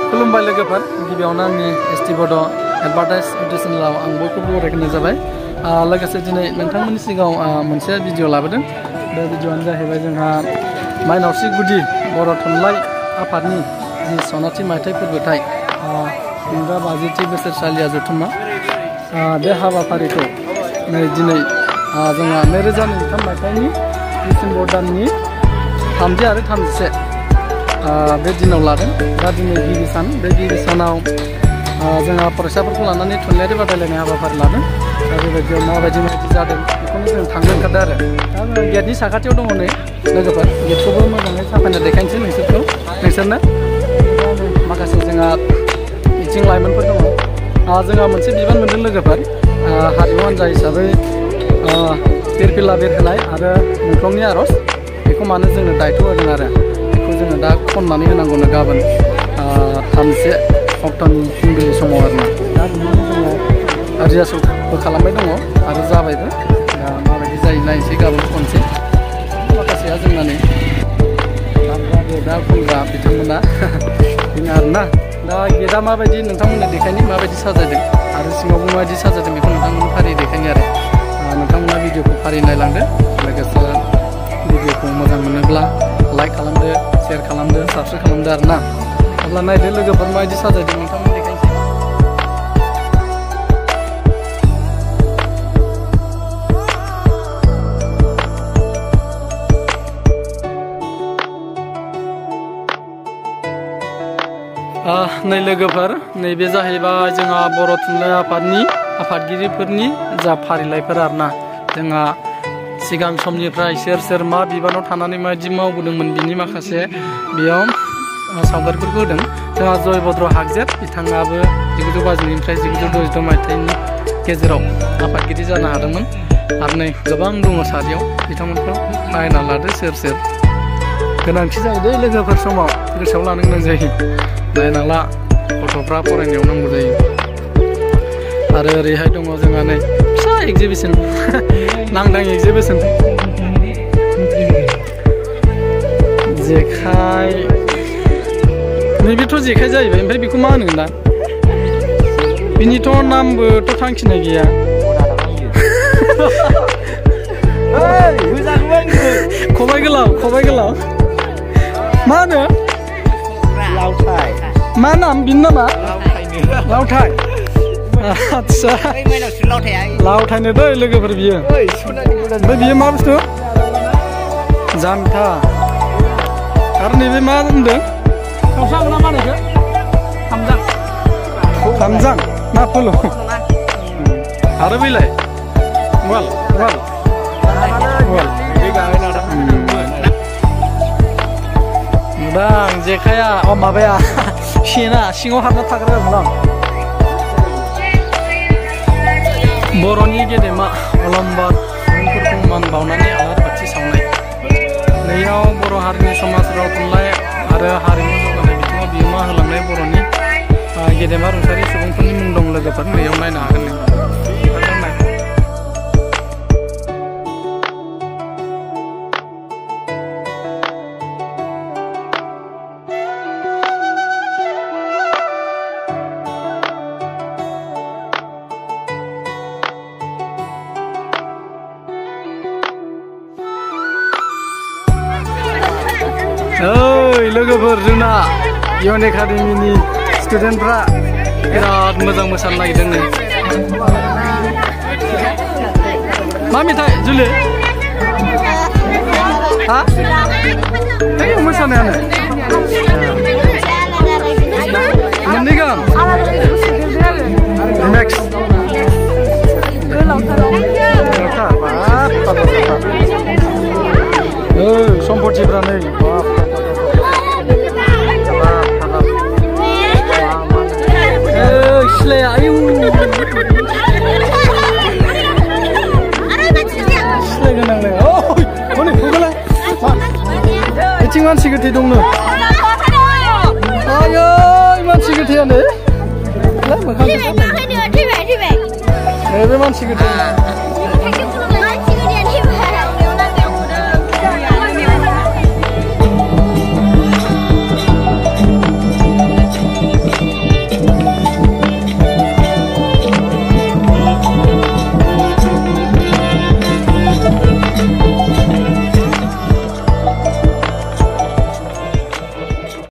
खुलुमबाय लोगोफोर गिबियावनो आंनि एसटि बड' एडभार्टाइज इउटुब चेनेलाव आं बयखौबो बरायनाय जाबाय लोगोसे दिनै नोंथांमोननि सिगाङाव मोनसे भिडिअ लाबोदों बे भिडिअआनो जाहैबाय जोंहा माइनावस्रि गुदि बर' थुनलाइ आफादनि जि सनाथि मायथाइ फोरबोथाय 50थि बोसोरसालिया जथुम्मा बे हाबाफारिखौ नै दिनै जोंहा 2003 मायथाइनि डिसेम्बर दाननि 30 आरो 31 बे दिनाव लादों दा दिनै गिबि सान बे गिबि सानाव जोंहा फरायसाफोरखौ लानानै थुनलाइयारि बादायलायनाय हाबाफारि लादों दा बेबायदियाव माबायदि जादों बेखौनो जों थांनो ओंखारदों आरो दा गेटनि साखाथियाव दङ नै लोगोफोर गेटखौबो मोजाङै साफायना देखायनोसै नोंसोरनो माखासे जोंहा बिथिं लाइमोनफोर दङ जोंहा मोनसे बिबान मोनदों लोगोफोर हारिमु हान्जा हिसाबै फिरफिला बिरहोनाय आरो मुंख्लंनि आरज बेखौ मानो जोंनो दायथ' होदों आरो बेखौ जोङो दा खननानै होनांगौनो गाबोन 31 अक्ट'नि फुंबिलि समाव आरोना दा बेनिखायनो जोङो रिहार्सेलबो खालामबाय दङ आरो जाबायबो दा माबायदि जायो नायनोसै गाबोन खनसै माखासेया जोंना नै दा खनग्रा बिथांमोना बेनो आरोना दा गेटआ माबायदि नोंथांमोननो देखायनि माबायदि साजायदों आरो सिङावबो माबायदि साजायदों बेखौ नोंथांमोननो फारि देखायनि आरो नोंथांमोना भिडिअखौ फारि नायलांदो लोगोसे भिडिअखौ मोजां मोनोब्ला लाइक खालामदो शेयार खालामदो साबस्क्राइब खालामदो आरोना अब्ला नायदो लोगोफोर माबायदि साजायदों नोंथांमोन देखायनोसै नै लोगोफोर नैबे जाहैबाय जोंहा बर' थुनलाइ आफादनि आफादगिरिफोरनि जा फारिलाइफोर आरोना जोंहा सिगां समनिफ्राय सोर मा बिबानाव थानानै माबायदि मावबोदोंमोन बिनि माखासे बेयाव सावगारिफोरखौ होदों जोंहा जयभद्र हागजेर बिथाङाबो 1952निफ्राय 1966 मायथाइनि गेजेराव आफादगिरि जानो हादोंमोन आरो नै गोबां दङ सारियाव बिथांमोनखौ नायना लादो सोर गोनांथि जायो दे लोगोफोर समाव गोसोआव लानो गोनां जायो नायना ला गथ'फ्रा फरायनायाव नांगौ जायो आरो ओरैहाय दङ जोंहा नै फिसा एक्जिबिसन नांदां एक्जिबिसन जेखाइ नैबेथ' जेखाइ जाहैबाय ओमफ्राय बेखौ मा होनो दा बिनिथ' नामबोथ' थांखिनाय गैया खबाइ गोलाव मा होनो मा नाम बिनि नामा लावथाय आदसा लावथायनो दै लोगोफोर बियो ओमफ्राय बियो मा बुस्थु जानथा आरो नैबे मा होनदों खावसा ना मा होनो खामजां ना फल' आरो बैलाय वाल नुदां जेखाया माबाया सेना सिङाव हाबना थाग्रामोन आं बर'नि गेदेमा अलंबार सुबुंफोरखौ मान बावनानै आलारि बाथि सावनाय नैयाव बर' हारिनि समाज राव थुनलाइ आरो हारिमु जौगानाय बिथिङाव बिहोमा होलांनाय बर'नि गेदेमा रुंसारि सुबुंफोरनि मुं दं लोगोफोर नैयाव नायनो हागोन नों ओइ लोगोफोर जोंना इउएन एकाडेमिनि स्टुडेन्टफ्रा बिराद मोजां मोसानो नागिरदों नै मा मेथाइ जुलि हा ओइ मोसानायानो मोननै गाहाम नेक्स्ट सम्पतिफ्रा नै सिलाया आयु सिलाय गोनांलाय हनै फुगोला बिथिं मानसि गोथै दंनो आयै मानसि गोथैयानो बे मानसि गोथै